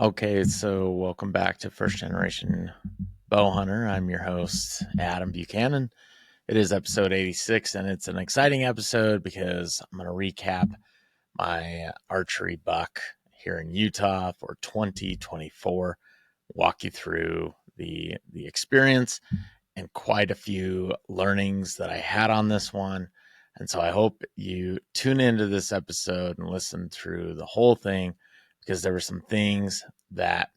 Okay, so welcome back to First Generation Bowhunter. I'm your host, Adam Buchanan. It is episode 86, and it's an exciting episode because I'm going to recap my archery buck here in Utah for 2024, walk you through the experience and quite a few learnings that I had on this one. And so I hope you tune into this episode and listen through the whole thing because there were some things that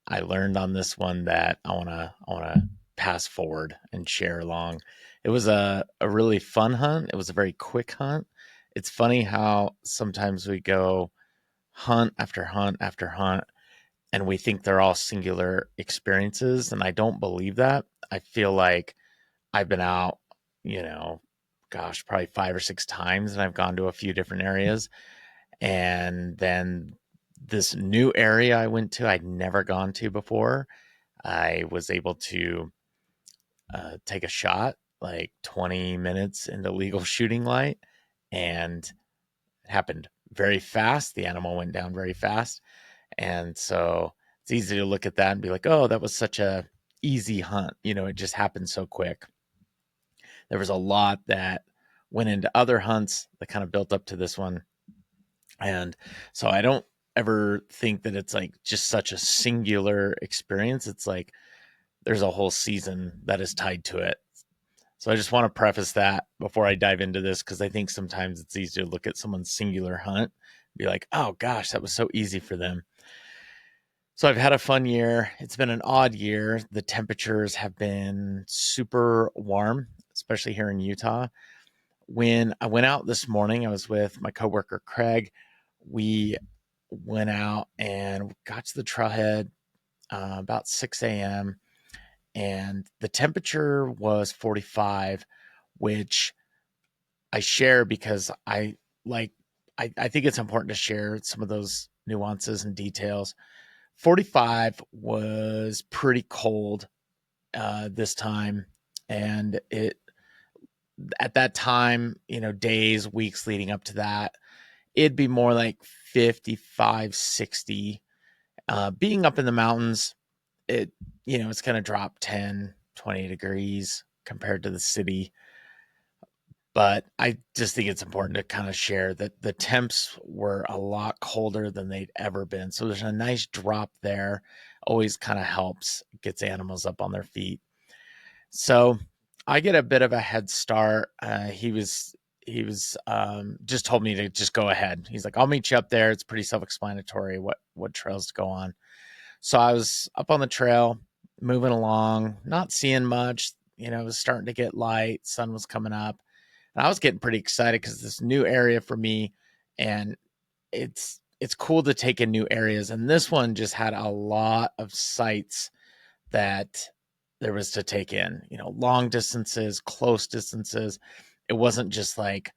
I learned on this one that I wanna pass forward and share along. It was a really fun hunt. It was a very quick hunt. It's funny how sometimes we go hunt after hunt after hunt and we think they're all singular experiences, and I don't believe that. I feel like I've been out, you know, gosh, probably 5 or 6 times, and I've gone to a few different areas, and then this new area I went to I'd never gone to before, I was able to take a shot like 20 minutes into legal shooting light, and it happened very fast. The animal went down very fast. And so it's easy to look at that and be like, oh, that was such a easy hunt. It just happened so quick. There was a lot that went into other hunts that kind of built up to this one. And so I don't ever think that it's like just such a singular experience. It's like there's a whole season that is tied to it. So I just want to preface that before I dive into this, because I think sometimes it's easy to look at someone's singular hunt and be like, oh gosh, that was so easy for them. So I've had a fun year. It's been an odd year. The temperatures have been super warm, especially here in Utah. When I went out this morning, I was with my coworker Craig. We went out and got to the trailhead about 6 a.m. and the temperature was 45, which I share because I think it's important to share some of those nuances and details. 45 was pretty cold this time, and it at that time, days, weeks leading up to that, it'd be more like 55, 60. Being up in the mountains, it's going to drop 10, 20 degrees compared to the city. But I just think it's important to kind of share that the temps were a lot colder than they'd ever been. So there's a nice drop there. Always kind of helps, gets animals up on their feet. So I get a bit of a head start. He was just told me to just go ahead. He's like, I'll meet you up there. It's pretty self-explanatory what trails to go on. So I was up on the trail, moving along, not seeing much. It was starting to get light. Sun was coming up. And I was getting pretty excited because this new area for me, and it's cool to take in new areas. And this one just had a lot of sites that there was to take in, long distances, close distances. It wasn't just like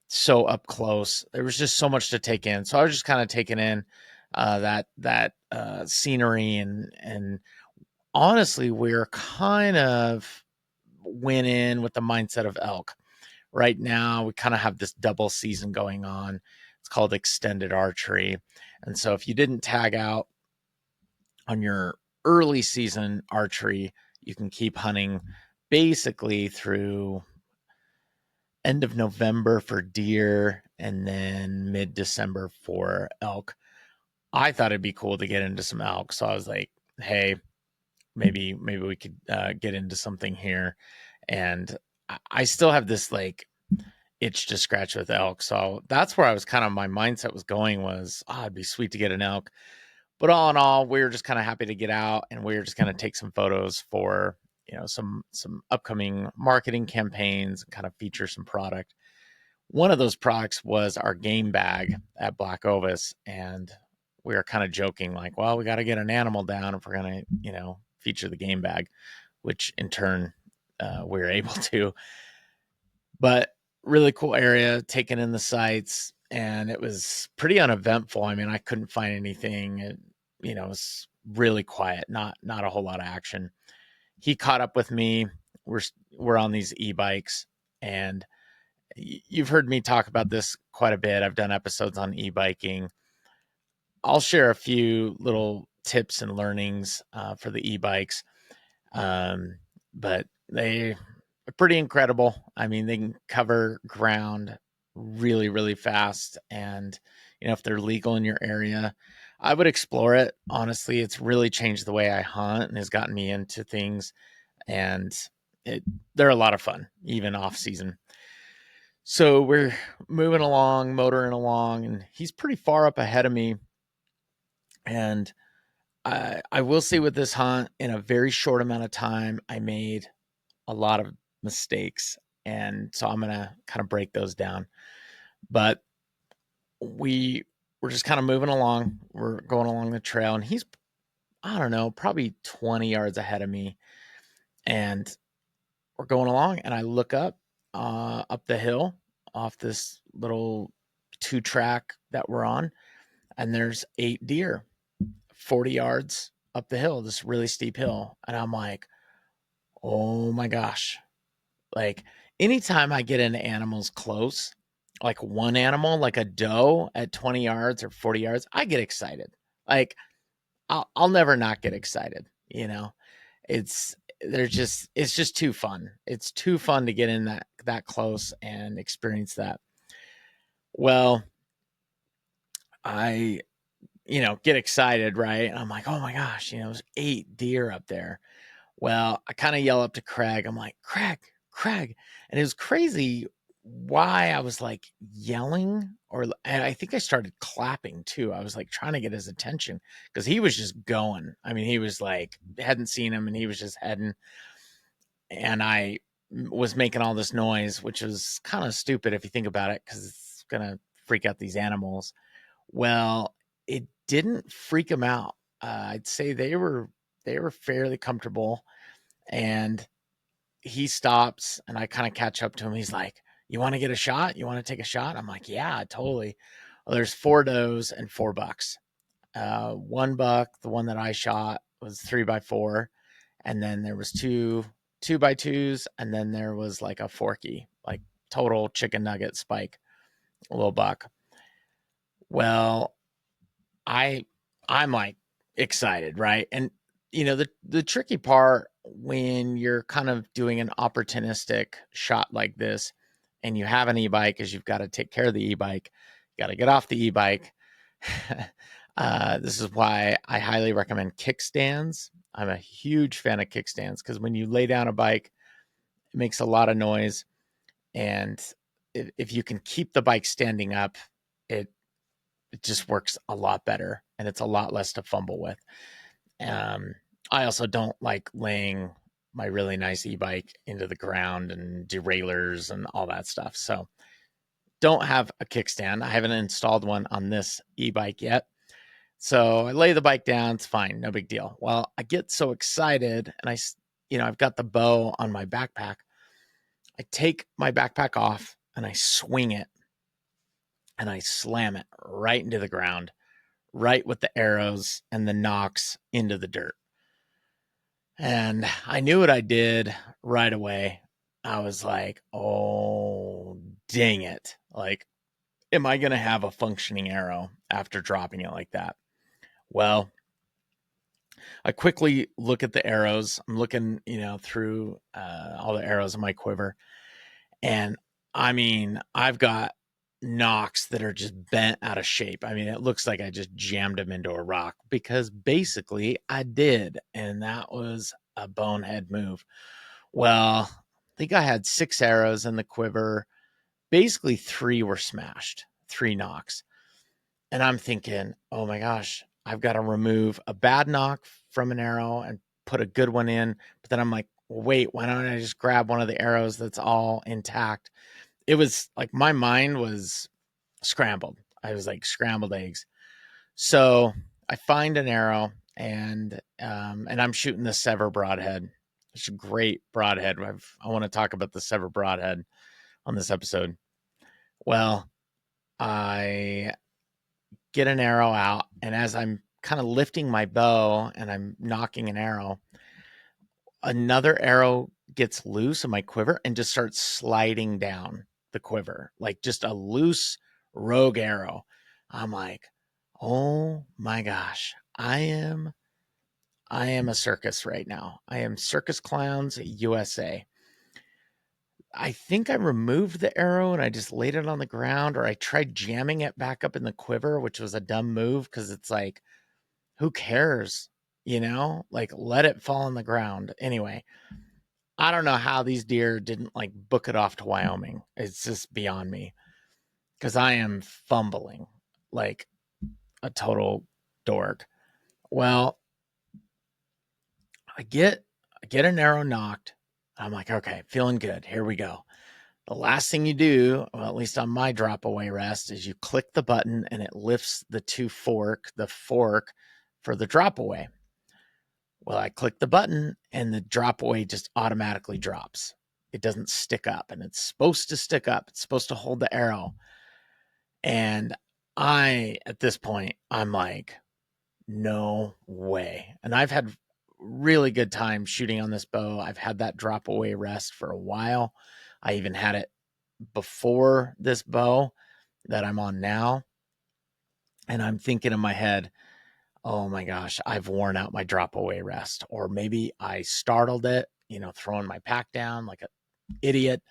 so up close. There was just so much to take in. So I was just kind of taking in that scenery, and honestly, we're kind of went in with the mindset of elk. Right now, we kind of have this double season going on. It's called extended archery. And so if you didn't tag out on your early season archery, you can keep hunting basically through end of November for deer and then mid-December for elk. I thought it'd be cool to get into some elk. So I was like, hey, maybe we could get into something here. And I still have this like itch to scratch with elk. So that's where I was kind of, my mindset was going was, it'd be sweet to get an elk. But all in all, we were just kind of happy to get out, and we were just going to take some photos for, some upcoming marketing campaigns and kind of feature some product. One of those products was our game bag at Black Ovis. And we were kind of joking like, well, we got to get an animal down if we're going to, feature the game bag, which in turn we were able to. But really cool area, taking in the sights, and it was pretty uneventful. I mean, I couldn't find anything. It was really quiet, not a whole lot of action. He caught up with me. We're on these e-bikes, and you've heard me talk about this quite a bit. I've done episodes on e-biking. I'll share a few little tips and learnings for the e-bikes, but they are pretty incredible. I mean, they can cover ground really, really fast, and if they're legal in your area, I would explore it. Honestly, it's really changed the way I hunt and has gotten me into things, and they're a lot of fun, even off season. So we're moving along, motoring along, and he's pretty far up ahead of me. And I will say with this hunt, in a very short amount of time, I made a lot of mistakes. And so I'm going to kind of break those down. But we're just kind of moving along. We're going along the trail, and he's, I don't know, probably 20 yards ahead of me. And we're going along, and I look up the hill off this little 2-track that we're on, and there's 8 deer 40 yards up the hill, this really steep hill. And I'm like, oh my gosh. Like, anytime I get into animals close, like one animal, like a doe at 20 yards or 40 yards, I get excited. Like, I'll never not get excited. It's just too fun. It's too fun to get in that close and experience that. Well, I get excited, right? And I'm like, oh my gosh, there's 8 deer up there. Well, I kind of yell up to Craig. I'm like, Craig. And it was crazy why I was like yelling, and I think I started clapping too. I was like trying to get his attention because he was just going. I mean, he was like, hadn't seen him, and he was just heading. And I was making all this noise, which was kind of stupid if you think about it, because it's going to freak out these animals. Well, it didn't freak them out. I'd say they were fairly comfortable, and he stops, and I kind of catch up to him. He's like, "You want to get a shot? You want to take a shot?" I'm like, "Yeah, totally." Well, there's 4 does and 4 bucks. One buck, the one that I shot, was 3x4, and then there was 2x2s, and then there was like a forky, like total chicken nugget spike, a little buck. Well, I'm like excited, right? And the tricky part when you're kind of doing an opportunistic shot like this, and you have an e-bike, is you've got to take care of the e-bike. You got to get off the e-bike. This is why I highly recommend kickstands. I'm a huge fan of kickstands because when you lay down a bike, it makes a lot of noise, and if you can keep the bike standing up, it just works a lot better, and it's a lot less to fumble with. I also don't like laying my really nice e-bike into the ground and derailleurs and all that stuff. So don't have a kickstand. I haven't installed one on this e-bike yet. So I lay the bike down. It's fine. No big deal. Well, I get so excited, and I've got the bow on my backpack. I take my backpack off and I swing it, and I slam it right into the ground, right with the arrows and the nocks into the dirt. And I knew what I did right away. I was like, oh, dang it. Like, am I going to have a functioning arrow after dropping it like that? Well, I quickly look at the arrows. I'm looking, through all the arrows in my quiver. And I mean, I've got nocks that are just bent out of shape. I mean, it looks like I just jammed them into a rock, because basically I did. And that was a bonehead move. Well, I think I had 6 arrows in the quiver. Basically 3 were smashed, 3 nocks. And I'm thinking, oh my gosh, I've got to remove a bad nock from an arrow and put a good one in. But then I'm like, well, wait, why don't I just grab one of the arrows that's all intact? It was like my mind was scrambled. I was like scrambled eggs. So I find an arrow, and I'm shooting the Sever broadhead. It's a great broadhead. I want to talk about the Sever broadhead on this episode. Well, I get an arrow out, and as I'm kind of lifting my bow and I'm knocking an arrow, another arrow gets loose in my quiver and just starts sliding down the quiver, like just a loose rogue arrow. I'm like, Oh my gosh. I am a circus right now. I am Circus Clowns USA. I think I removed the arrow and I just laid it on the ground, or I tried jamming it back up in the quiver, which was a dumb move because it's like, who cares? Like let it fall on the ground. Anyway, I don't know how these deer didn't like book it off to Wyoming. It's just beyond me because I am fumbling like a total dork. Well, I get I get an arrow knocked. I'm like, okay, feeling good. Here we go. The last thing you do, well, at least on my drop away rest, is you click the button and it lifts the fork for the drop away. Well, I click the button and the drop away just automatically drops. It doesn't stick up, and it's supposed to stick up. It's supposed to hold the arrow. And at this point, I'm like, no way. And I've had really good time shooting on this bow. I've had that drop away rest for a while. I even had it before this bow that I'm on now. And I'm thinking in my head, oh my gosh, I've worn out my drop away rest. Or maybe I startled it, throwing my pack down like an idiot,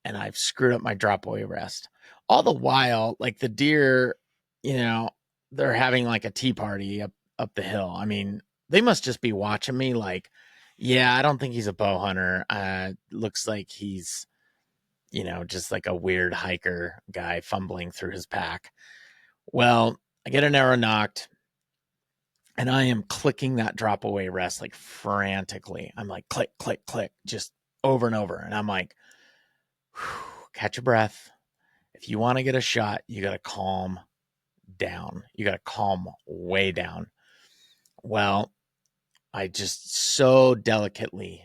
and I've screwed up my drop away rest. All the while, like the deer, they're having like a tea party up the hill. I mean, they must just be watching me like, yeah, I don't think he's a bow hunter. Looks like he's, just like a weird hiker guy fumbling through his pack. Well, I get an arrow knocked and I am clicking that drop away rest like frantically. I'm like, click, click, click, just over and over. And I'm like, catch your breath. If you want to get a shot, you got to calm down. You got to calm way down. Well, I just so delicately,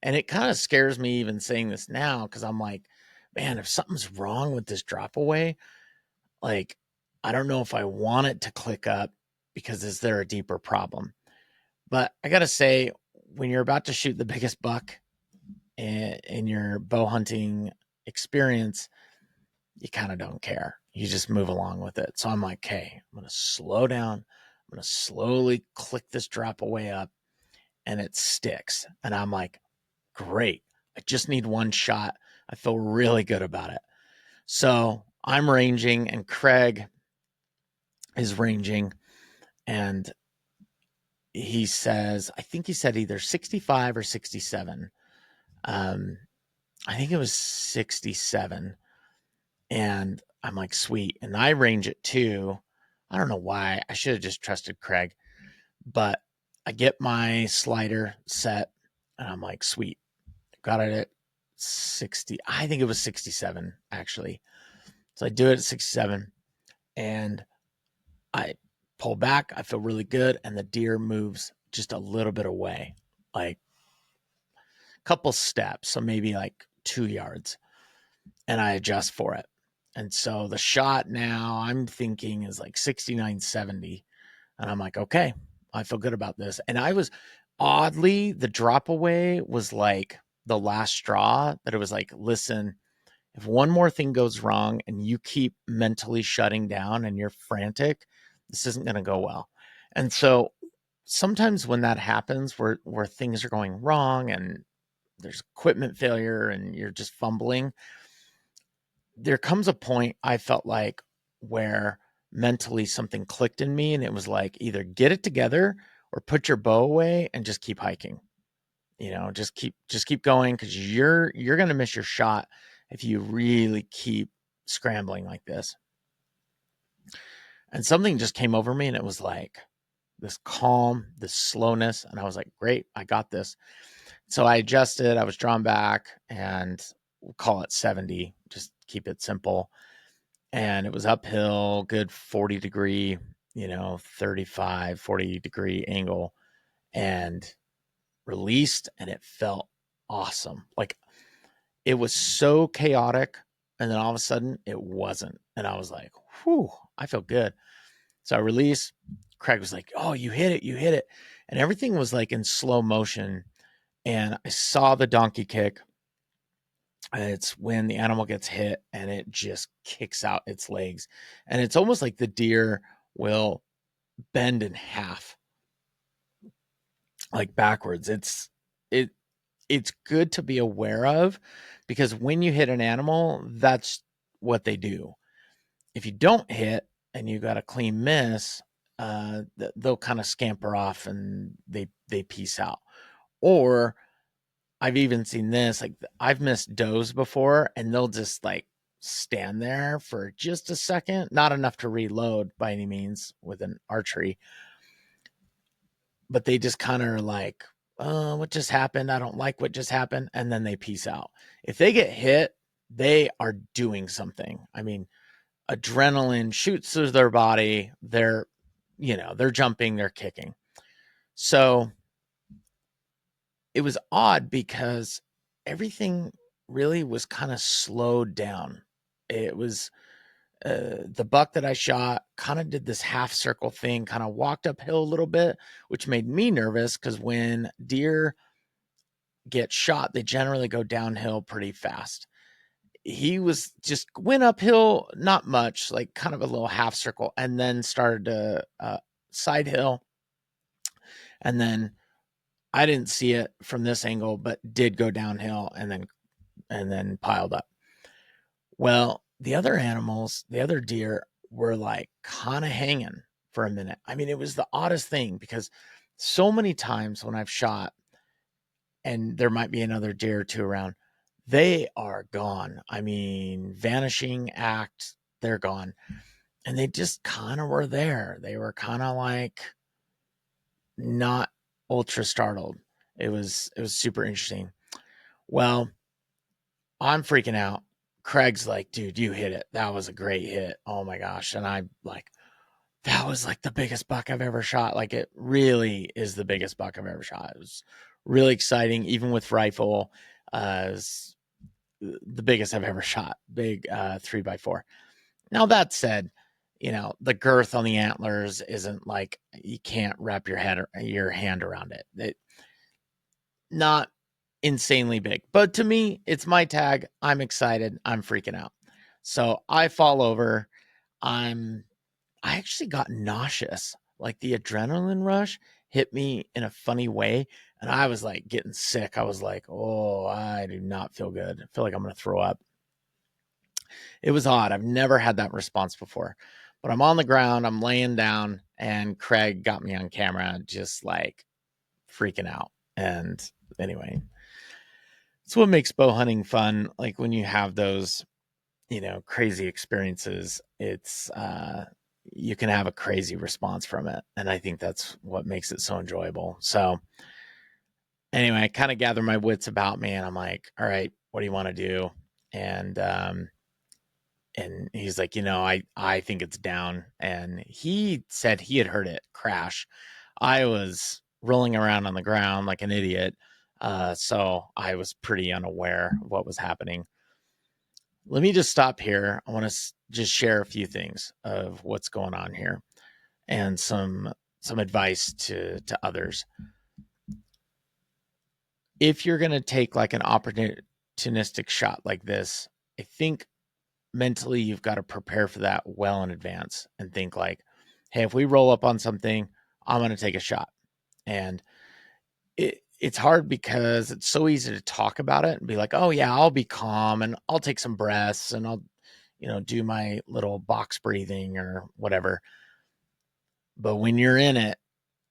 and it kind of scares me even saying this now because I'm like, man, if something's wrong with this drop away, like, I don't know if I want it to click up because is there a deeper problem? But I got to say, when you're about to shoot the biggest buck in your bow hunting experience, you kind of don't care. You just move along with it. So I'm like, okay, I'm going to slow down. I'm going to slowly click this drop away up, and it sticks. And I'm like, great. I just need one shot. I feel really good about it. So I'm ranging, and Craig is ranging, and he says, I think he said either 65 or 67. I think it was 67. And I'm like, sweet. And I range it too. I don't know why. I should have just trusted Craig. But I get my slider set and I'm like, sweet. Got it at 60. I think it was 67, actually. So I do it at 67 and I pull back. I feel really good. And the deer moves just a little bit away, like a couple steps. So maybe like 2 yards. And I adjust for it. And so the shot now I'm thinking is like 69, 70. And I'm like, okay, I feel good about this. And I was oddly, the drop away was like the last straw that it was like, listen, if one more thing goes wrong and you keep mentally shutting down and you're frantic, this isn't going to go well. And so sometimes when that happens, where things are going wrong and there's equipment failure and you're just fumbling, there comes a point I felt like where mentally something clicked in me and it was like either get it together or put your bow away and just keep hiking. Just keep going because you're gonna miss your shot if you really keep scrambling like this. And something just came over me and it was like this calm, this slowness, and I was like, great, I got this. So I adjusted, I was drawn back, and we'll call it 70, just keep it simple. And it was uphill, good 40 degree, 35, 40 degree angle, and released. And it felt awesome. Like it was so chaotic. And then all of a sudden it wasn't. And I was like, whew, I feel good. So I released. Craig was like, oh, you hit it, you hit it. And everything was like in slow motion. And I saw the donkey kick. It's when the animal gets hit and it just kicks out its legs. And it's almost like the deer will bend in half, like backwards. It's good to be aware of, because when you hit an animal, that's what they do. If you don't hit and you got a clean miss, they'll kind of scamper off and they peace out. Or I've even seen this, like I've missed does before, and they'll just like stand there for just a second, not enough to reload by any means with an archery, but they just kind of are like, oh, what just happened? I don't like what just happened. And then they peace out. If they get hit, they are doing something. I mean, adrenaline shoots through their body. They're jumping, they're kicking. So it was odd because everything really was kind of slowed down. It was the buck that I shot kind of did this half circle thing, kind of walked uphill a little bit, which made me nervous because when deer get shot, they generally go downhill pretty fast. He was just went uphill, not much, like kind of a little half circle, and then started to side hill. And then I didn't see it from this angle, but did go downhill and then piled up. Well, the other animals, the other deer were like kind of hanging for a minute. I mean, it was the oddest thing because so many times when I've shot and there might be another deer or two around, they are gone. I mean, vanishing act, they're gone. And they just kind of were there. They were kind of like not ultra startled. It was super interesting. Well, I'm freaking out. Craig's like, dude, you hit it. That was a great hit. Oh my gosh. And I'm like, that was like the biggest buck I've ever shot. Like, it really is the biggest buck I've ever shot. It was really exciting, even with rifle. It's the biggest I've ever shot. Big 3x4. Now that said, the girth on the antlers isn't like you can't wrap your hand around it. It not insanely big, but to me, it's my tag. I'm excited. I'm freaking out. So I fall over. I actually got nauseous. Like the adrenaline rush hit me in a funny way. And I was like getting sick. I was like, oh, I do not feel good. I feel like I'm going to throw up. It was odd. I've never had that response before, but I'm on the ground. I'm laying down and Craig got me on camera, just like freaking out. And anyway, it's what makes bow hunting fun. Like when you have those, crazy experiences, it's, you can have a crazy response from it. And I think that's what makes it so enjoyable. So anyway, I kind of gather my wits about me and I'm like, all right, what do you want to do? And he's like, I think it's down. And he said he had heard it crash. I was rolling around on the ground like an idiot. So I was pretty unaware of what was happening. Let me just stop here. I want to just share a few things of what's going on here and some advice to others. If you're going to take like an opportunistic shot like this, I think mentally you've got to prepare for that well in advance and think like, hey, if we roll up on something, I'm going to take a shot. And it's hard because it's so easy to talk about it and be like, oh yeah, I'll be calm and I'll take some breaths and I'll, do my little box breathing or whatever. But when you're in it,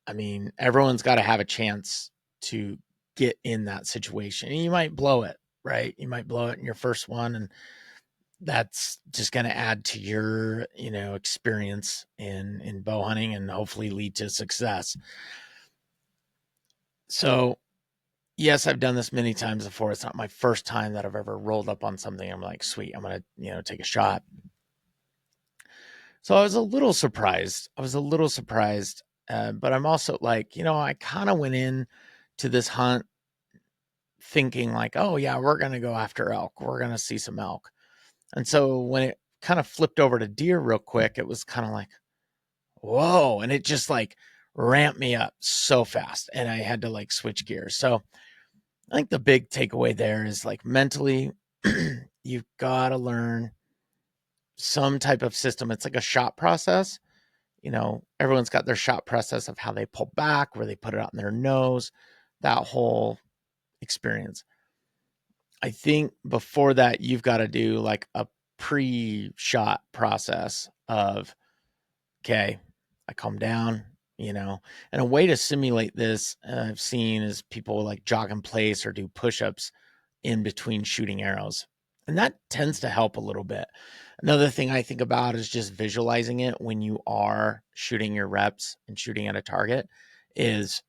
I mean, everyone's got to have a chance to get in that situation. And you might blow it, right? You might blow it in your first one, and that's just going to add to your, experience in bow hunting and hopefully lead to success. So yes, I've done this many times before. It's not my first time that I've ever rolled up on something. I'm like, sweet, I'm going to, take a shot. So I was a little surprised. But I'm also like, I kind of went in to this hunt thinking like, oh yeah, we're going to go after elk. We're going to see some elk. And so when it kind of flipped over to deer real quick, it was kind of like, whoa. And it just like ramped me up so fast. And I had to like switch gears. So I think the big takeaway there is like mentally, you've got to learn some type of system. It's like a shot process everyone's got their shot process of how they pull back, where they put it out in their nose, that whole experience. I think before that, you've got to do like a pre-shot process of, okay, I calm down, and a way to simulate this I've seen is people like jog in place or do push-ups in between shooting arrows. And that tends to help a little bit. Another thing I think about is just visualizing it when you are shooting your reps and shooting at a target is,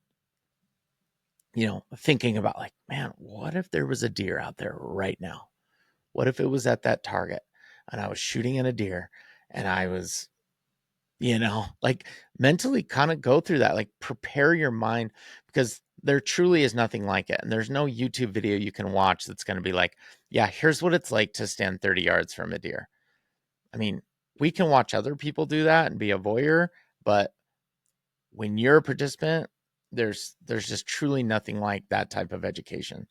thinking about like, man, what if there was a deer out there right now? What if it was at that target and I was shooting at a deer and I was, like mentally kind of go through that, like prepare your mind, because there truly is nothing like it. And there's no YouTube video you can watch that's going to be like, yeah, here's what it's like to stand 30 yards from a deer. I mean, we can watch other people do that and be a voyeur, but when you're a participant, there's just truly nothing like that type of education.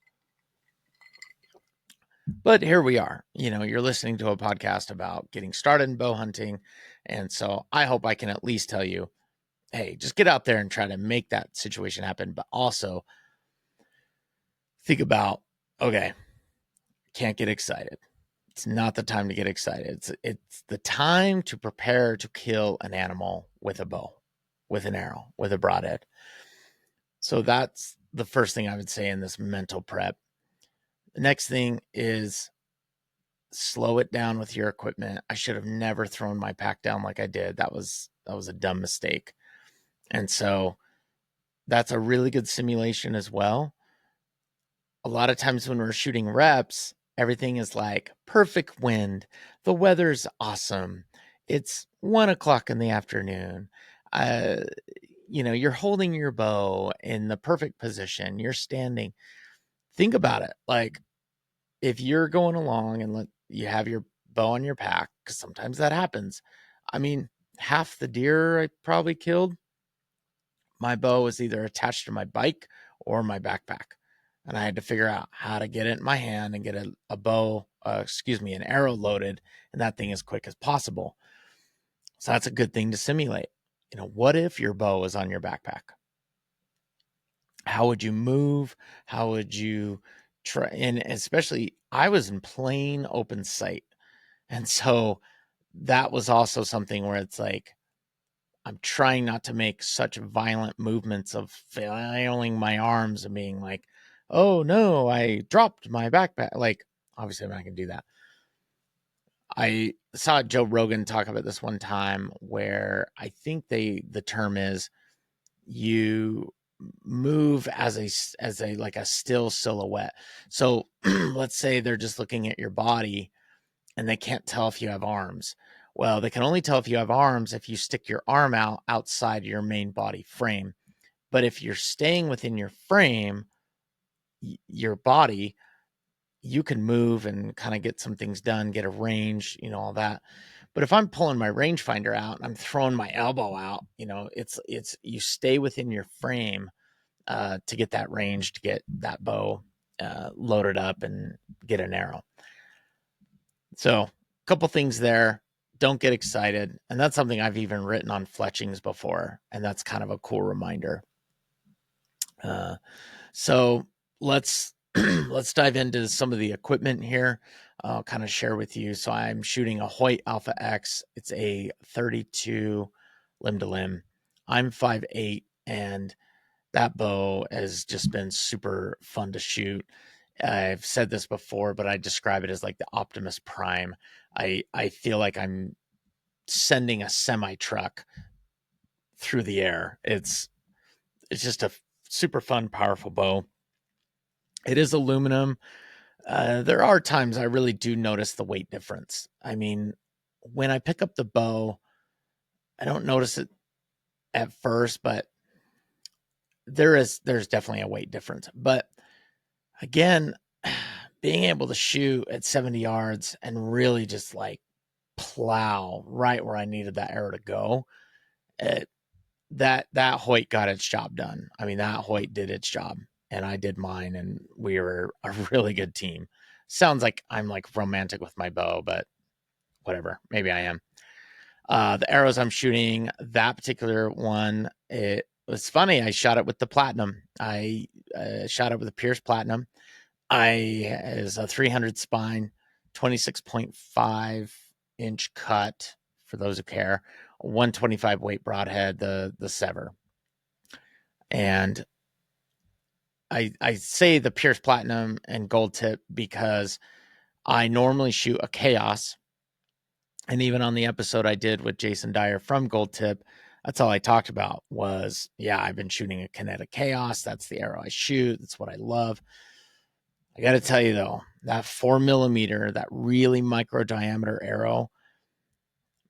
But here we are. You're listening to a podcast about getting started in bow hunting. And so I hope I can at least tell you, hey, just get out there and try to make that situation happen. But also think about, okay, can't get excited. It's not the time to get excited. It's the time to prepare to kill an animal with a bow, with an arrow, with a broadhead. So that's the first thing I would say in this mental prep. The next thing is slow it down with your equipment. I should have never thrown my pack down like I did. That was a dumb mistake. And so that's a really good simulation as well. A lot of times when we're shooting reps, everything is like perfect wind. The weather's awesome. It's 1:00 in the afternoon. You're holding your bow in the perfect position. You're standing. Think about it. Like if you're going along and you have your bow on your pack, because sometimes that happens. I mean, half the deer I probably killed, my bow was either attached to my bike or my backpack. And I had to figure out how to get it in my hand and get a bow, an arrow loaded, and that thing as quick as possible. So that's a good thing to simulate. What if your bow is on your backpack? How would you move? How would you try? And especially, I was in plain open sight. And so that was also something where it's like, I'm trying not to make such violent movements of flailing my arms and being like, oh no, I dropped my backpack. Like, obviously, I'm not going to do that. I saw Joe Rogan talk about this one time where I think the term is you move as a like a still silhouette. So let's say they're just looking at your body and they can't tell if you have arms. Well, they can only tell if you have arms if you stick your arm out outside your main body frame. But if you're staying within your frame, your body, you can move and kind of get some things done, get a range, all that. But if I'm pulling my rangefinder out and I'm throwing my elbow out, it's you stay within your frame to get that range, to get that bow loaded up and get an arrow. So a couple things there. Don't get excited. And that's something I've even written on fletchings before. And that's kind of a cool reminder. So let's let's dive into some of the equipment here. I'll kind of share with you. So I'm shooting a Hoyt Alpha X. It's a 32 limb to limb. I'm 5'8", and that bow has just been super fun to shoot. I've said this before, but I describe it as like the Optimus Prime. I feel like I'm sending a semi truck through the air. It's just a super fun, powerful bow. It is aluminum. There are times I really do notice the weight difference. I mean, when I pick up the bow, I don't notice it at first, but there's definitely a weight difference. But again, being able to shoot at 70 yards and really just like plow right where I needed that arrow to go, that Hoyt got its job done. I mean, that Hoyt did its job and I did mine, and we were a really good team. Sounds like I'm like romantic with my bow, but whatever. Maybe I am. The arrows I'm shooting, that particular one, it was funny. I shot it with the platinum. I shot it with a Pierce Platinum. Is a 300 spine, 26.5 inch cut for those who care, 125 weight broadhead, the Sever. And I say the Pierce Platinum and gold tip because I normally shoot a Chaos. And even on the episode I did with Jason Dyer from Gold Tip, that's all I talked about was, yeah, I've been shooting a Kinetic Chaos. That's the arrow I shoot. That's what I love. I got to tell you though, that 4mm, that really micro diameter arrow,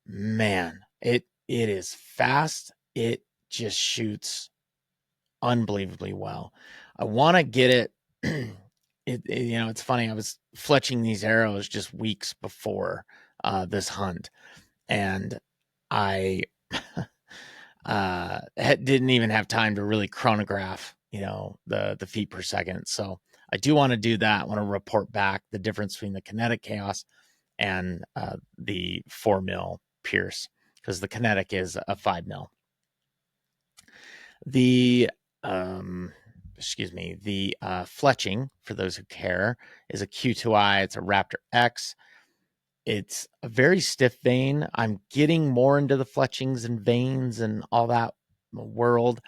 man, it is fast. It just shoots unbelievably well. I want to get it. It's funny. I was fletching these arrows just weeks before this hunt, and I didn't even have time to really chronograph, the feet per second. So I do want to do that. I want to report back the difference between the Kinetic Chaos and the 4mm Pierce, because the Kinetic is a 5mm. The fletching, for those who care, is a Q2I. It's a Raptor X. It's a very stiff vein. I'm getting more into the fletchings and veins and all that world.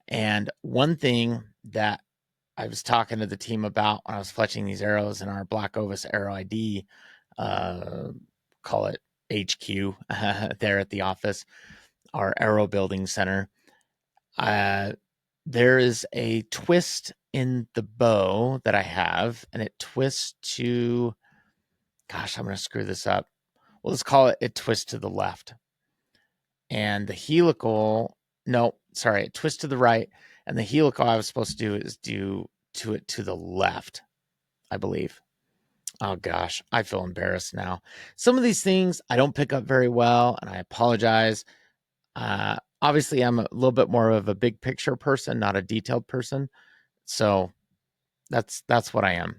And one thing that I was talking to the team about when I was fletching these arrows in our Black Ovis Arrow ID, call it HQ, there at the office, our arrow building center. There is a twist in the bow that I have, and it twists to, gosh, I'm going to screw this up. Well, let's call it twist to the left. And the helical, it twists to the right. And the helical I was supposed to do is do to it to the left, I believe. Oh gosh, I feel embarrassed now. Some of these things I don't pick up very well, and I apologize. Obviously, I'm a little bit more of a big picture person, not a detailed person. So that's what I am.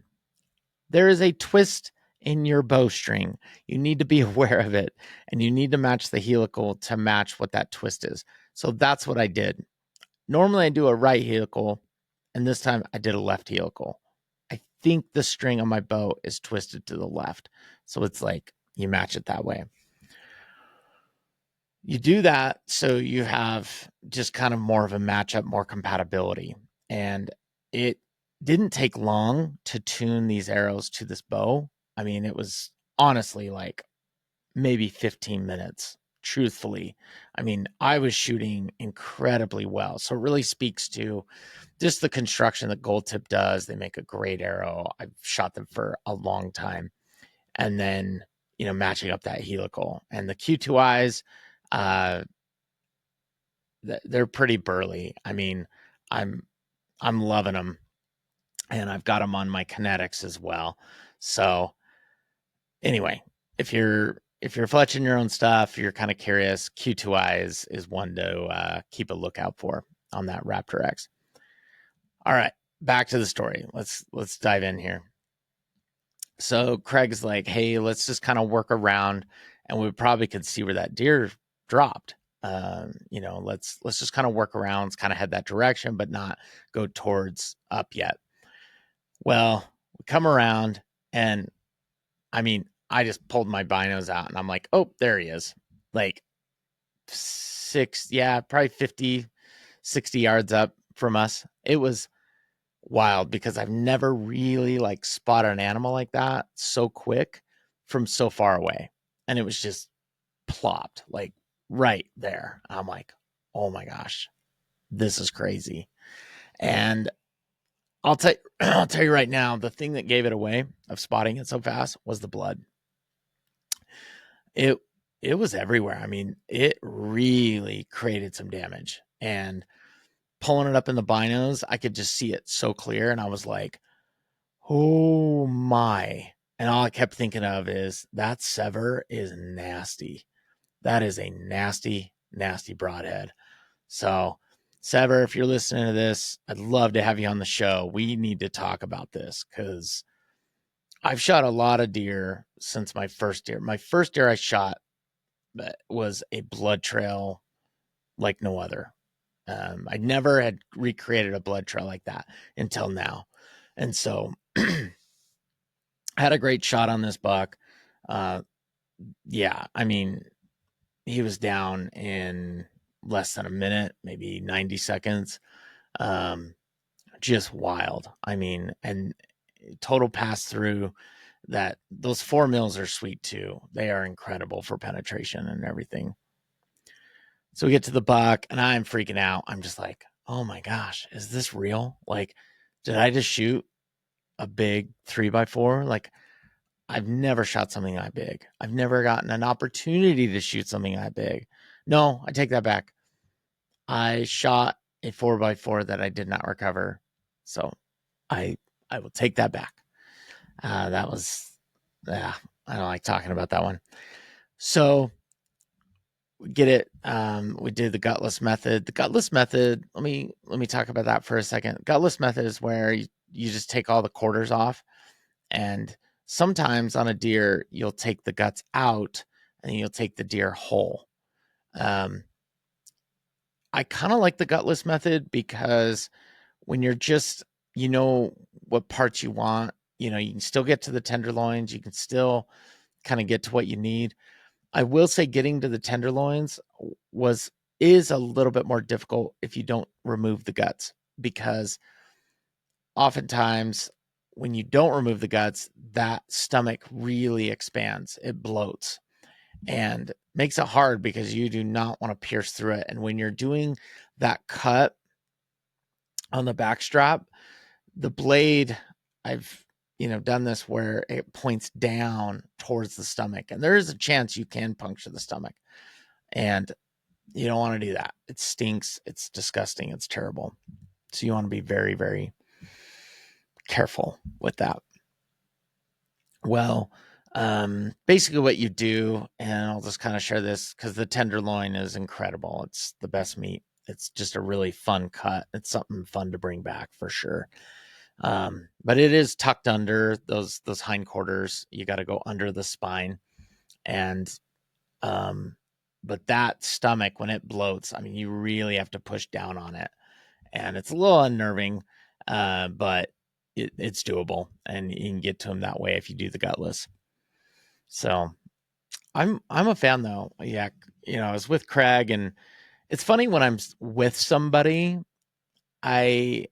There is a twist in your bowstring. You need to be aware of it, and you need to match the helical to match what that twist is. So that's what I did. Normally I do a right helical, and this time I did a left helical. I think the string on my bow is twisted to the left. So it's like you match it that way. You do that so you have just kind of more of a matchup, more compatibility. And it didn't take long to tune these arrows to this bow. I mean, it was honestly like maybe 15 minutes, truthfully. I mean, I was shooting incredibly well. So it really speaks to just the construction that Gold Tip does. They make a great arrow. I've shot them for a long time. And then, matching up that helical. And the Q2Is, they're pretty burly. I mean, I'm loving them, and I've got them on my kinetics as well. So anyway, if you're fletching your own stuff, you're kind of curious, Q2I is one to keep a lookout for on that Raptor X. All right, back to the story. Let's dive in here. So Craig's like, hey, let's just kind of work around, and we probably could see where that deer dropped. Let's just kind of work around, let's kind of head that direction, but not go towards up yet. Well, we come around, and I mean, I just pulled my binos out, and I'm like, oh, there he is. Like probably 50, 60 yards up from us. It was wild because I've never really like spotted an animal like that so quick from so far away. And it was just plopped like right there. I'm like, oh my gosh, this is crazy. And I'll tell you right now, the thing that gave it away of spotting it so fast was the blood. It was everywhere. I mean, it really created some damage. And pulling it up in the binos, I could just see it so clear. And I was like, oh my. And all I kept thinking of is that Sever is nasty. That is a nasty, nasty broadhead. So, Sever, if you're listening to this, I'd love to have you on the show. We need to talk about this because I've shot a lot of deer since my first deer. My first deer I shot was a blood trail like no other. I never had recreated a blood trail like that until now. And so I had a great shot on this buck. Yeah, I mean, he was down in less than a minute, maybe 90 seconds. Just wild. I mean, and total pass through. That those 4 mils are sweet too. They are incredible for penetration and everything. So we get to the buck and I'm freaking out. I'm just like, oh my gosh, is this real? Like, did I just shoot a big 3x4? Like, I've never shot something that big. I've never gotten an opportunity to shoot something that big. No, I take that back. I shot a 4x4 that I did not recover. So I will take that back. That was, yeah, I don't like talking about that one. So we get it. We did the gutless method. The gutless method, let me talk about that for a second. Gutless method is where you just take all the quarters off, and sometimes on a deer, you'll take the guts out and you'll take the deer whole. I kind of like the gutless method because when you're just, you know what parts you want, you know, you can still get to the tenderloins, you can still kind of get to what you need. I will say getting to the tenderloins is a little bit more difficult if you don't remove the guts, because oftentimes when you don't remove the guts, that stomach really expands. It bloats and makes it hard because you do not want to pierce through it. And when you're doing that cut on the back strap, the blade, I've done this where it points down towards the stomach, and there is a chance you can puncture the stomach, and you don't want to do that. It stinks. It's disgusting. It's terrible. So you want to be very, very careful with that. Well, basically what you do, and I'll just kind of share this because the tenderloin is incredible. It's the best meat. It's just a really fun cut. It's something fun to bring back for sure. But it is tucked under those hindquarters. You got to go under the spine, and but that stomach, when it bloats, I mean, you really have to push down on it, and it's a little unnerving, but it's doable, and you can get to them that way if you do the gutless. So I'm a fan though. Yeah, I was with Craig, and it's funny when I'm with somebody, I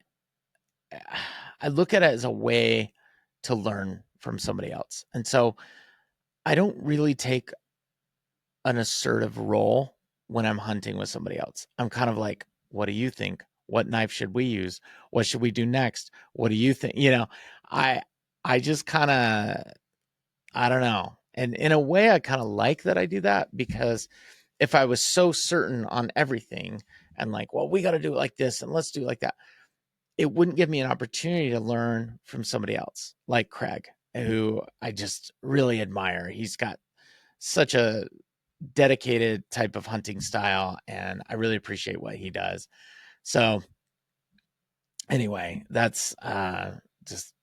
look at it as a way to learn from somebody else. And so I don't really take an assertive role when I'm hunting with somebody else. I'm kind of like, what do you think? What knife should we use? What should we do next? What do you think? I just kind of, I don't know. And in a way, I kind of like that I do that, because if I was so certain on everything and like, well, we got to do it like this and let's do it like that, it wouldn't give me an opportunity to learn from somebody else like Craig, who I just really admire. He's got such a dedicated type of hunting style, and I really appreciate what he does. So anyway, that's just,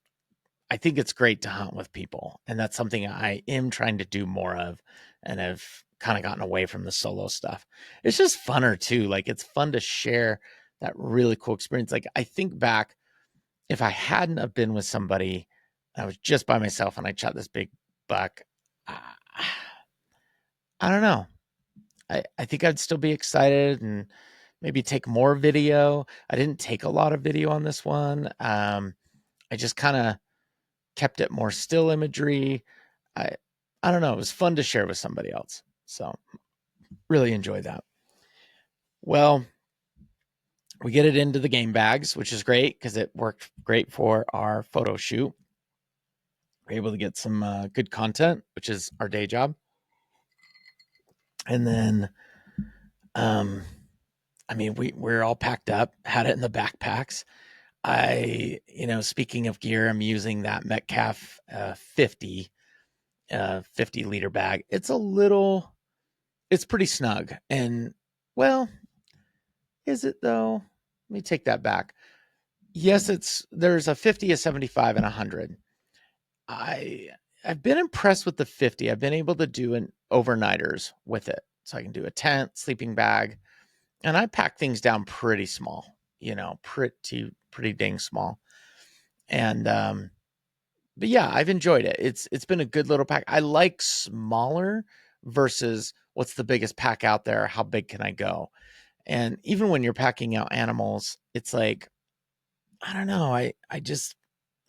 I think it's great to hunt with people, and that's something I am trying to do more of, and have kind of gotten away from the solo stuff. It's just funner too. Like, it's fun to share that really cool experience. Like, I think back, if I hadn't have been with somebody, I was just by myself and I shot this big buck, I don't know. I think I'd still be excited and maybe take more video. I didn't take a lot of video on this one. I just kind of kept it more still imagery. I don't know. It was fun to share with somebody else. So really enjoyed that. Well, we get it into the game bags, which is great because it worked great for our photo shoot. We're able to get some good content, which is our day job. And then, I mean, we're all packed up, had it in the backpacks. Speaking of gear, I'm using that Metcalf 50 liter bag. It's pretty snug. And, well, is it though? Let me take that back. Yes, there's a 50, a 75, and 100. I've been impressed with the 50. I've been able to do an overnighters with it. So I can do a tent, sleeping bag, and I pack things down pretty small, pretty dang small. And but yeah, I've enjoyed it. It's been a good little pack. I like smaller versus what's the biggest pack out there? How big can I go? And even when you're packing out animals, it's like, I don't know. I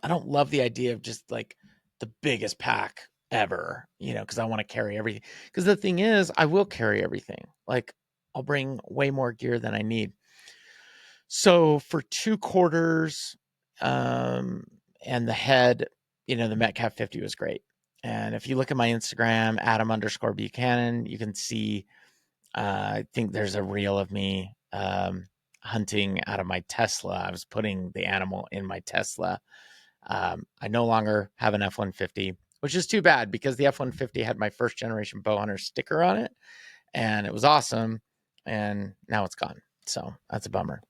don't love the idea of just like the biggest pack ever, because I want to carry everything. Because the thing is, I will carry everything. Like, I'll bring way more gear than I need. So for 2/4, and the head, the Metcalf 50 was great. And if you look at my Instagram, Adam_Buchanan, you can see, I think there's a reel of me hunting out of my Tesla. I was putting the animal in my Tesla. I no longer have an F-150, which is too bad because the F-150 had my First Generation Bowhunter sticker on it, and it was awesome. And now it's gone. So that's a bummer.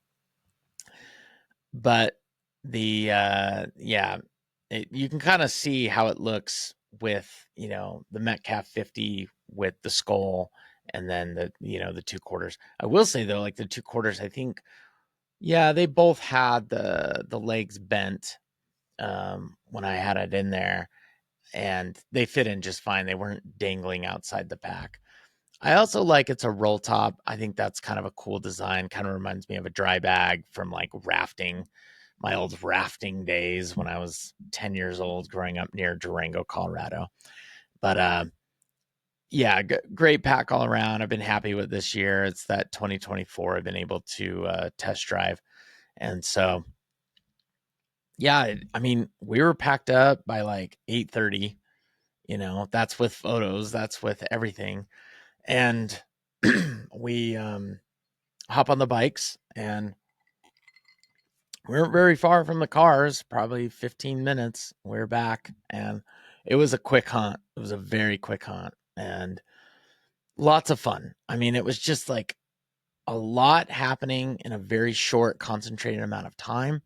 But the you can kind of see how it looks with the Metcalf 50 with the skull, and then the 2/4. I will say though, like the 2/4, I think, they both had the legs bent when I had it in there, and they fit in just fine. They weren't dangling outside the pack. I also like it's a roll top. I think that's kind of a cool design. Kind of reminds me of a dry bag from like rafting, my old rafting days when I was 10 years old growing up near Durango, Colorado. But yeah, great pack all around. I've been happy with this year. It's that 2024 I've been able to test drive. And so, yeah, I mean, we were packed up by like 8:30, that's with photos, that's with everything. And we hop on the bikes, and we weren't very far from the cars, probably 15 minutes. We're back, and it was a quick hunt. It was a very quick hunt and lots of fun. I mean, it was just like a lot happening in a very short, concentrated amount of time,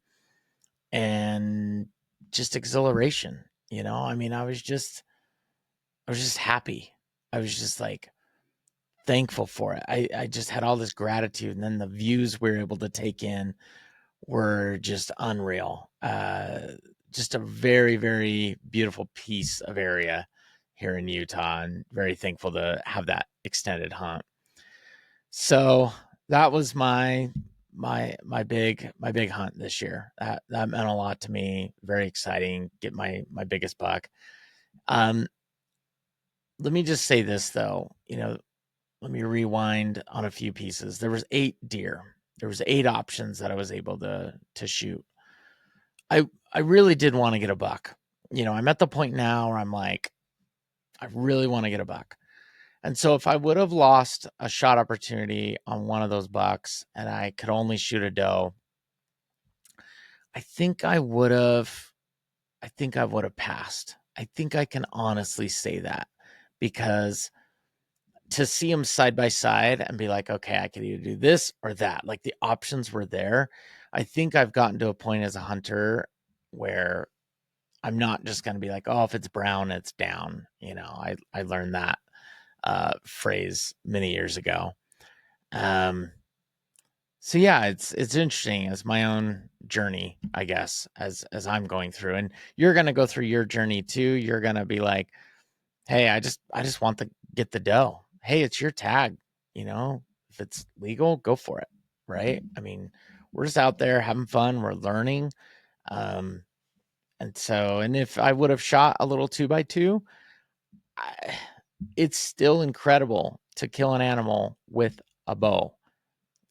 and just exhilaration. I mean, I was just happy. I was just like thankful for it. I just had all this gratitude, and then the views we were able to take in were just unreal. Just a very, very beautiful piece of area here in Utah, and very thankful to have that extended hunt. So that was my big hunt this year. That meant a lot to me. Very exciting. Get my biggest buck. Let me just say this though, let me rewind on a few pieces. There was 8 deer. There was 8 options that I was able to shoot. I really did want to get a buck. I'm at the point now where I'm like, I really want to get a buck. And so if I would have lost a shot opportunity on one of those bucks and I could only shoot a doe, I think I would have passed. I think I can honestly say that, because to see them side by side and be like, okay, I could either do this or that. Like the options were there. I think I've gotten to a point as a hunter where I'm not just going to be like, oh, if it's brown, it's down. I learned that phrase many years ago. So yeah, it's interesting as my own journey, I guess, as I'm going through, and you're going to go through your journey too. You're going to be like, hey, I just want to get the doe. Hey, it's your tag. If it's legal, go for it. Right. I mean, we're just out there having fun. We're learning. And if I would have shot a little 2x2, it's still incredible to kill an animal with a bow.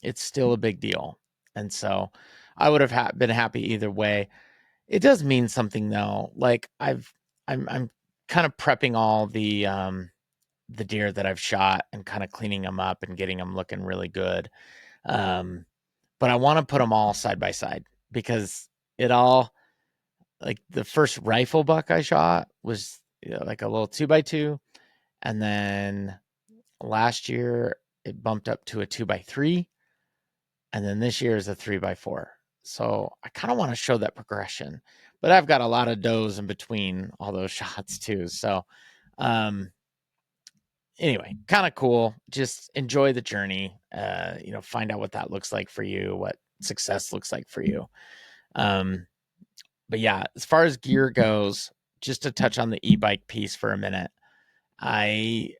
It's still a big deal. And so I would have been happy either way. It does mean something though. Like I'm kind of prepping all the deer that I've shot and kind of cleaning them up and getting them looking really good. But I want to put them all side by side, because it all, like the first rifle buck I shot was like a little 2x2. And then last year it bumped up to a 2x3. And then this year is a 3x4. So I kind of want to show that progression, but I've got a lot of does in between all those shots too. So, anyway, kind of cool. Just enjoy the journey. Find out what that looks like for you, what success looks like for you. But yeah, as far as gear goes, just to touch on the e-bike piece for a minute, I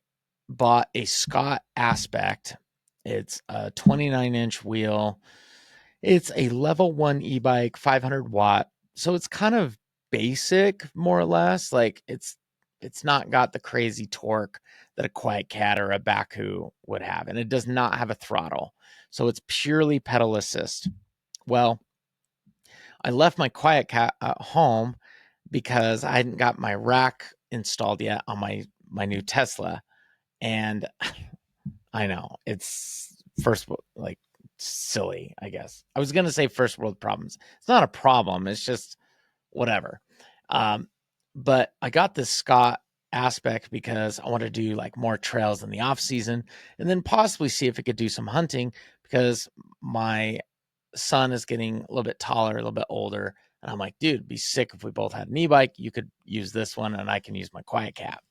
bought a Scott Aspect. It's a 29-inch wheel. It's a level 1 e-bike, 500 watt. So it's kind of basic, more or less. Like it's not got the crazy torque that a Quiet Cat or a Baku would have, and it does not have a throttle. So it's purely pedal assist. Well, I left my Quiet Cat at home because I hadn't got my rack installed yet on my new Tesla. And I know it's like silly, I guess. I was going to say first world problems. It's not a problem. It's just whatever. But I got this Scott Aspect because I want to do like more trails in the off season and then possibly see if it could do some hunting because my son is getting a little bit taller, a little bit older. And I'm like, dude, it'd be sick if we both had an e-bike. You could use this one and I can use my Quiet Cat.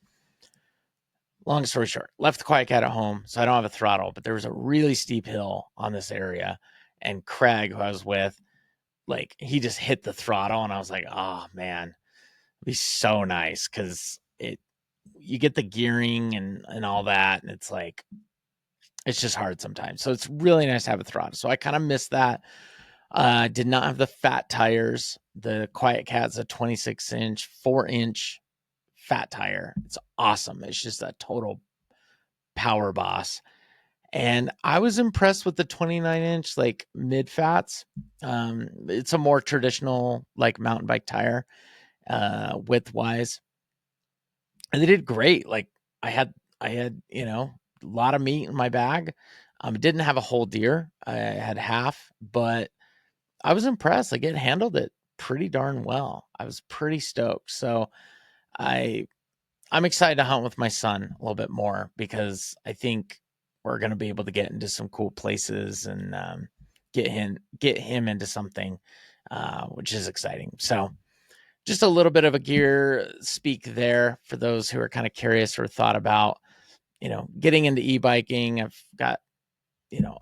Long story short, left the Quiet Cat at home, so I don't have a throttle, but there was a really steep hill on this area. And Craig, who I was with, like he just hit the throttle and I was like, oh man, it'd be so nice because you get the gearing and all that, and it's like it's just hard sometimes. So it's really nice to have a throttle. So I kind of missed that. Did not have the fat tires. The Quiet Cat's a 26-inch, 4-inch fat tire. It's awesome. It's just a total power boss. And I was impressed with the 29-inch like mid fats. It's a more traditional like mountain bike tire, width wise. And they did great. Like I had, a lot of meat in my bag. It didn't have a whole deer. I had half, but I was impressed. Like it handled it pretty darn well. I was pretty stoked. So I'm excited to hunt with my son a little bit more because I think we're going to be able to get into some cool places and get him into something, which is exciting. So just a little bit of a gear speak there for those who are kind of curious or thought about, getting into e-biking. I've got,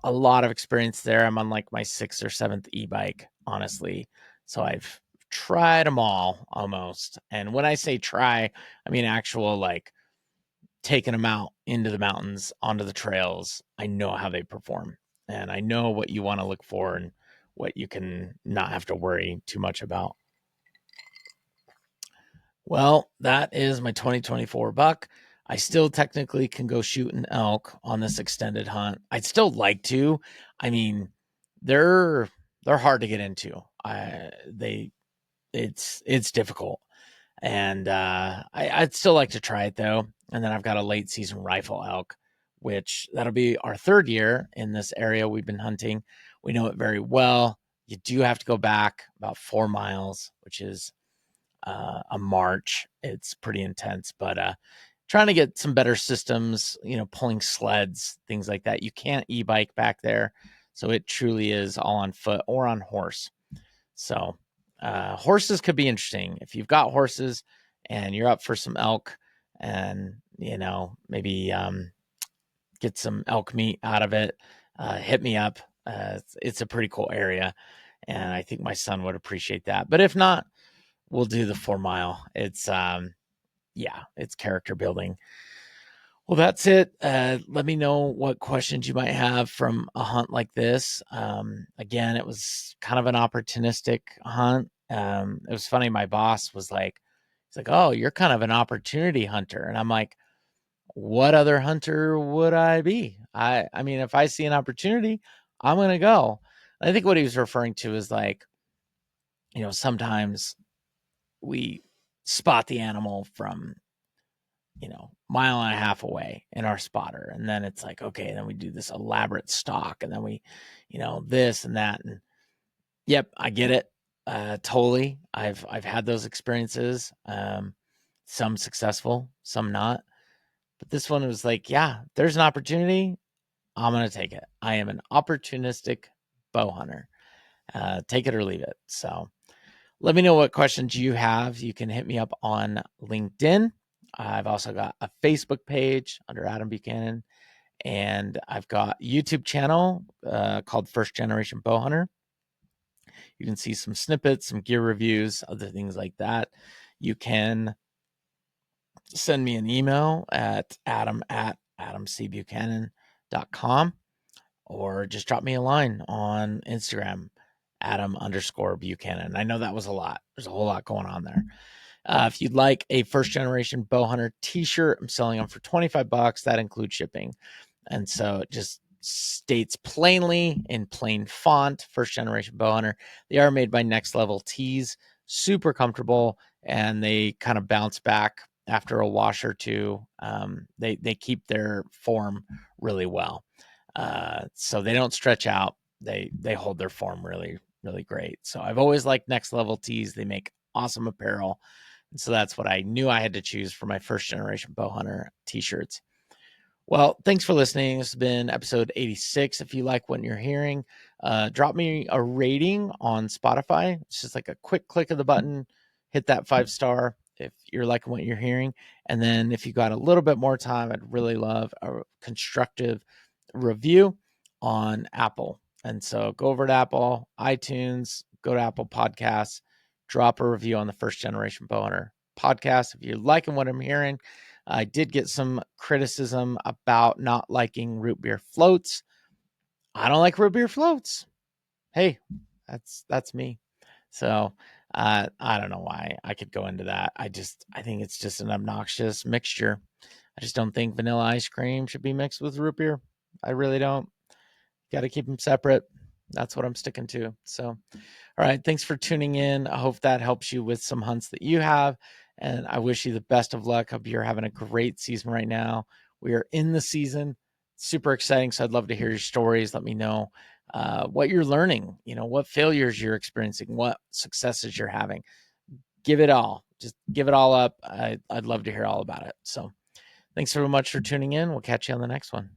a lot of experience there. I'm on like my 6th or 7th e-bike, honestly. So I've tried them all almost. And when I say try, I mean actual like taking them out into the mountains, onto the trails. I know how they perform and I know what you want to look for and what you can not have to worry too much about. Well, that is my 2024 buck. I still technically can go shoot an elk on this extended hunt. I'd still like to. I mean, they're hard to get into. It's difficult, and I'd still like to try it though. And then I've got a late season rifle elk, which that'll be our 3rd year in this area we've been hunting. We know it very well. You do have to go back about 4 miles, which is a march. It's pretty intense, but trying to get some better systems, pulling sleds, things like that. You can't e-bike back there. So it truly is all on foot or on horse. So horses could be interesting. If you've got horses and you're up for some elk and, maybe get some elk meat out of it, hit me up. It's a pretty cool area. And I think my son would appreciate that. But if not, we'll do the 4 mile. It's it's character building. Well, that's it. Let me know what questions you might have from a hunt like this. Again, it was kind of an opportunistic hunt. It was funny. My boss was like, he's like, oh, you're kind of an opportunity hunter. And I'm like, what other hunter would I be? I mean, if I see an opportunity, I'm going to go. I think what he was referring to is like, sometimes we spot the animal from, mile and a half away in our spotter. And then it's like, okay, then we do this elaborate stalk and then we, this and that. And yep, I get it. Totally. I've had those experiences. Some successful, some not. But this one was like, yeah, there's an opportunity. I'm going to take it. I am an opportunistic bow hunter. Take it or leave it. So let me know what questions you have. You can hit me up on LinkedIn. I've also got a Facebook page under Adam Buchanan, and I've got a YouTube channel called First Generation Bowhunter. You can see some snippets, some gear reviews, other things like that. You can send me an email at adam@adamcbuchanan.com, or just drop me a line on Instagram, Adam_Buchanan. I know that was a lot. There's a whole lot going on there. If you'd like a First Generation Bowhunter t-shirt, I'm selling them for $25. That includes shipping. And so it just states plainly in plain font, First Generation Bowhunter. They are made by Next Level Tees, super comfortable, and they kind of bounce back after a wash or two. They keep their form really well. So they don't stretch out. They hold their form really, really great. So I've always liked Next Level Tees. They make awesome apparel. And so that's what I knew I had to choose for my First Generation Bowhunter t-shirts. Well, thanks for listening. This has been episode 86. If you like what you're hearing, drop me a rating on Spotify. It's just like a quick click of the button, hit that 5-star if you're liking what you're hearing. And then if you got a little bit more time, I'd really love a constructive review on Apple. And so go over to Apple, iTunes, go to Apple Podcasts, drop a review on the First Generation Bowhunter podcast. If you're liking what I'm hearing, I did get some criticism about not liking root beer floats. I don't like root beer floats. Hey, that's me. So I don't know why. I could go into that. I think it's just an obnoxious mixture. I just don't think vanilla ice cream should be mixed with root beer. I really don't. Got to keep them separate. That's what I'm sticking to. So, all right. Thanks for tuning in. I hope that helps you with some hunts that you have. And I wish you the best of luck. Hope you're having a great season right now. We are in the season. Super exciting. So I'd love to hear your stories. Let me know what you're learning, what failures you're experiencing, what successes you're having. Give it all. Just give it all up. I'd love to hear all about it. So thanks so much for tuning in. We'll catch you on the next one.